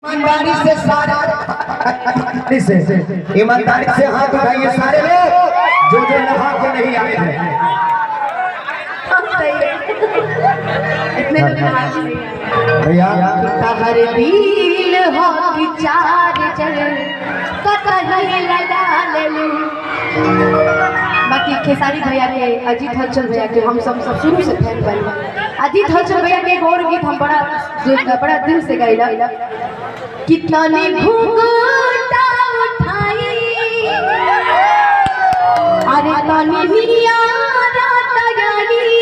ईमानदारी से सारे ईमानदारी से हाथ उठाइए सारे लोग जो नहा के नहीं आए थे। इतने भैया हर दिल हो कि चार चल कतही लगा ले। बाकी खेसारी भैया के, अजीत हलचल भैया के हम सब शुरू से फैन बन। अजीत हलचल भैया के एक और गीत हम बड़ा दिल से गाइला। कितना ने घूंघटा उठाई अरे तनी मिया रात गली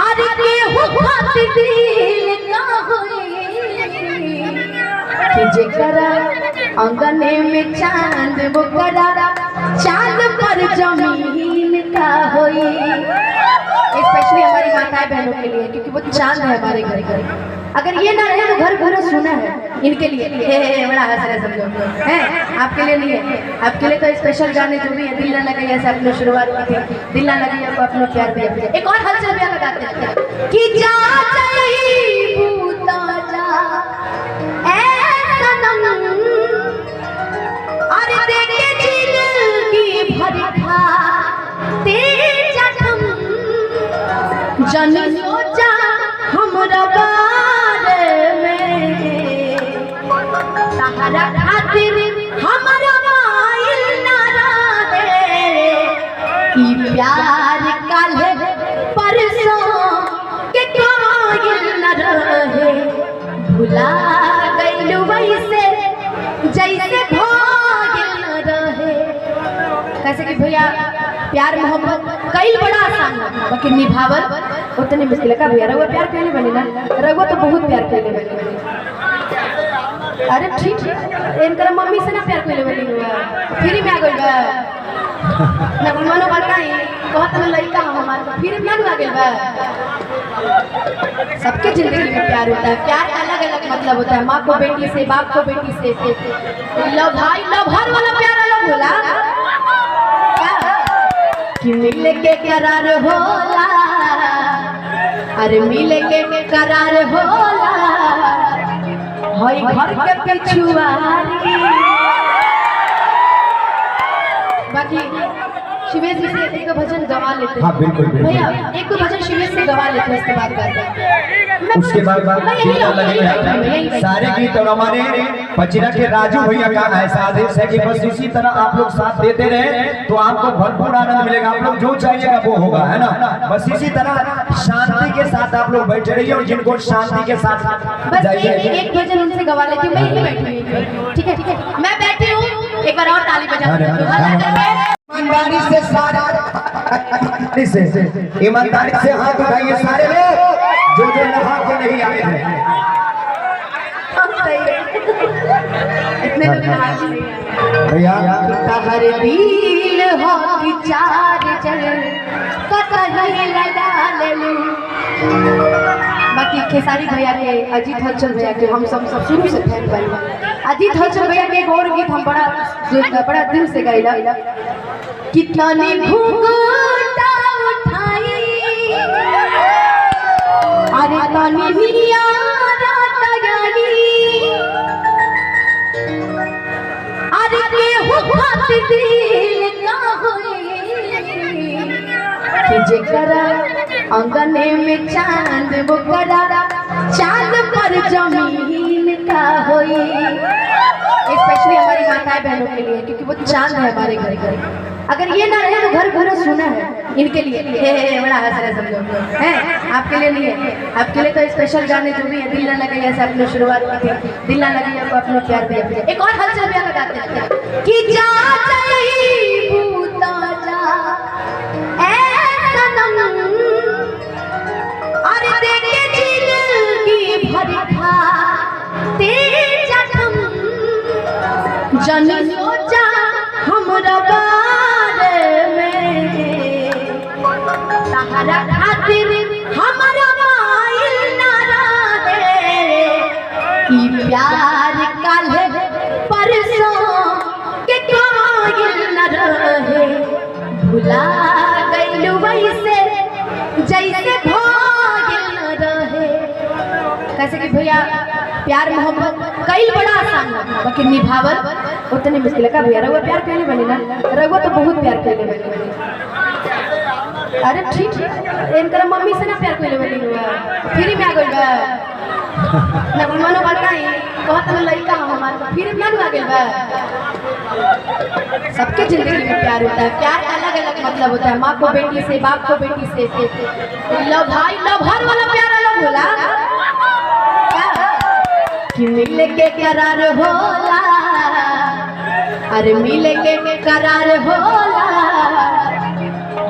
अरे के हुफत दिल का होए कि जेकरा अंगने में चांद वो करा चांद पर जमीन का होए। स्पेशली हमारी माताएं बहनों के लिए, क्योंकि वो चांद है हमारे घर घर। अगर ये ना रहे तो घर पूरा सुना है इनके लिए। बड़ा हंस रहे सब लोग हैं, आपके लिए नहीं है। आपके लिए तो स्पेशल गाने जो भी है, दिल ना लगे ऐसे आपने शुरुआत की थी, दिल ना लगे आपको अपना प्यार दिया। एक और हलचल भी लगाते हैं कि जा भूता जा ऐ सनम अरे देखे जिंदगी भर खा तेरा जखम जन सोचा हमरा बारे में तहरा खातिर हमरा माइल ना रहे ई प्यार काल्हे परसों के कायल न रहे भुला गइल वैसे जैसे भागिल न रहे। कैसे कि भैया प्यार मोहब्बत कई बड़ा आसान है, बाकी निभावल उतनी मुश्किल है। का भैया रघुआ प्यार कहने बने ना, रघुआ तो बहुत प्यार कहने बने। अरे ठीक इनकर मम्मी से ना प्यार कहने बनी हुआ फ्री में आ गइल बा ना मनो बताई कहत में लइका हमार फ्री में आ गइल बा। सबके जिंदगी में प्यार होता है, प्यार अलग अलग मतलब होता है। माँ को बेटी से, बाप को बेटी से, लव भाई लव हर वाला प्यार अलग होला कि मिले के करार होला अरे मिले के करार होला हई घर के पिछुआरी। बाकी शिवेश जी से एक भजन गवा लेते हैं। हाँ बिल्कुल भैया एक दो भजन शिवेश से गवा लेते हैं, उसके बाद गाते हैं। उसके बाद सारे गीत और हमारे पचिरा के राजू भैया का ऐसा आदेश है कि बस इसी तरह आप लोग साथ देते रहे तो आपको भरपूर आनंद मिलेगा। आप लोग जो चाहिएगा वो होगा, है ना। बस इसी तरह शांति के साथ आप लोग बैठे रहिए और जिनको शांति के साथ बस एक भजन उनसे गवा लेती हूँ। मैं यहीं बैठी हूँ, ठीक है मैं बैठी हूँ। एक बार और ताली बजा ईमानदारी से सारे ईमानदारी से हाथ उठाइए सारे लोग जो नहा के नहीं आए थे। इतने भैया हर दिल हो कि चार चल कतही लगा ले। बाकी खेसारी भैया के, अजीत हलचल भैया के हम सब शुरू से फैन बन। अजीत हलचल भैया के एक और गीत हम बड़ा दिल से गाइला। कितना ने घूंघटा उठाई अरे तनी मिया रात गली अरे के हुफत दिल का होए कि जेकरा अंगने में चांद वो करा चांद पर जमीन का होए। स्पेशली हमारी माताएं बहनों के लिए, क्योंकि वो चांद है हमारे घर घर। अगर ये ना रहे तो घर पूरा सुना है इनके लिए। बड़ा हंस रहे सब लोग हैं, आपके लिए नहीं है। आपके लिए तो स्पेशल गाने जो भी है, दिल ना लगे ऐसे आपने शुरुआत की थी, दिल ना लगे आपको अपना प्यार दिया। एक और हलचल भी लगाते हैं कि जा भूता जा ऐ सनम अरे देखे जिंदगी भर खा तेरा जखम जन सोचा हमरा बारे में तहरा खातिर हमरा माइल ना रहे ई प्यार काल्हे परसों के कायल न रहे भुला गइल वैसे जैसे भागिल न रहे। कैसे कि भैया प्यार मोहब्बत कई बड़ा आसान है बाकी निभावल उतने मुश्किल है का भैया रहुआ प्यार कहने बने ना रहुआ तो बहुत प्यार कहने बने अरे ठीक है इनकर मम्मी से ना प्यार कहने बने हुआ फ्री में आ गई बा ना मनो बताई कहत में लड़का हम हमार फिर ना आ गई बा सबके जिंदगी में प्यार होता है प्यार का अलग अलग मतलब होता है माँ को बेटी से बाप को बेटी से लव भाई लव हर वाला प्यार अलग होला कि मिले के करार होला अरे मिले के करार होला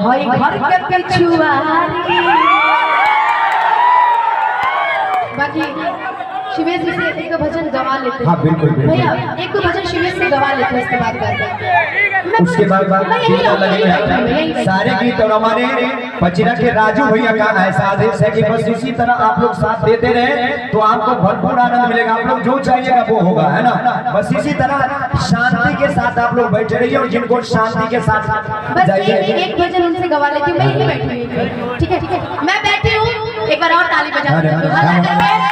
हई घर के पिछुआरी बाकी शिवेश जी से एक भजन गवा लेते हैं। हाँ बिल्कुल भैया एक भजन शिवेश से गवा लेते हैं उसके बाद करते हैं उसके बाद सारे गीत और हमारे पचिरा के राजू भैया का ऐसा आदेश है कि बस इसी तरह आप लोग साथ देते रहे तो आपको भरपूर आनंद मिलेगा आप लोग जो चाहिएगा वो होगा है ना बस इसी तरह शांति के साथ आप लोग बैठे रहिए और जिनको शांति के साथ बस एक भजन उनसे गवा लेती हूँ मैं यही बैठी हूँ ठीक है मैं बैठी हूँ एक बार और ताली बजा